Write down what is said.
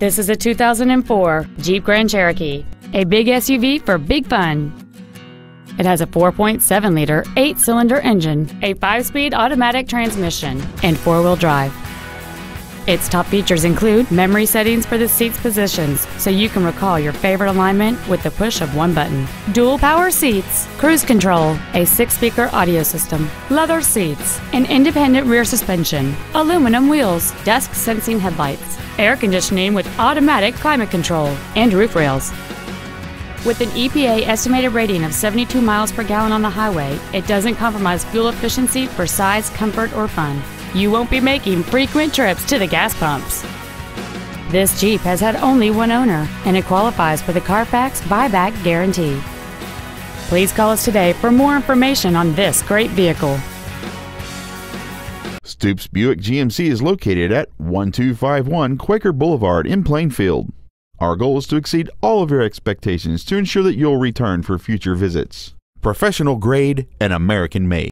This is a 2004 Jeep Grand Cherokee, a big SUV for big fun. It has a 4.7-liter, 8-cylinder engine, a 5-speed automatic transmission, and 4-wheel drive. Its top features include memory settings for the seat's positions, so you can recall your favorite alignment with the push of one button, dual power seats, cruise control, a 6-speaker audio system, leather seats, an independent rear suspension, aluminum wheels, dusk sensing headlights, air conditioning with automatic climate control, and roof rails. With an EPA estimated rating of 72 miles per gallon on the highway, it doesn't compromise fuel efficiency for size, comfort, or fun. You won't be making frequent trips to the gas pumps. This Jeep has had only one owner, and it qualifies for the Carfax buyback guarantee. Please call us today for more information on this great vehicle. Stoops Buick GMC is located at 1251 Quaker Boulevard in Plainfield. Our goal is to exceed all of your expectations to ensure that you'll return for future visits. Professional grade and American made.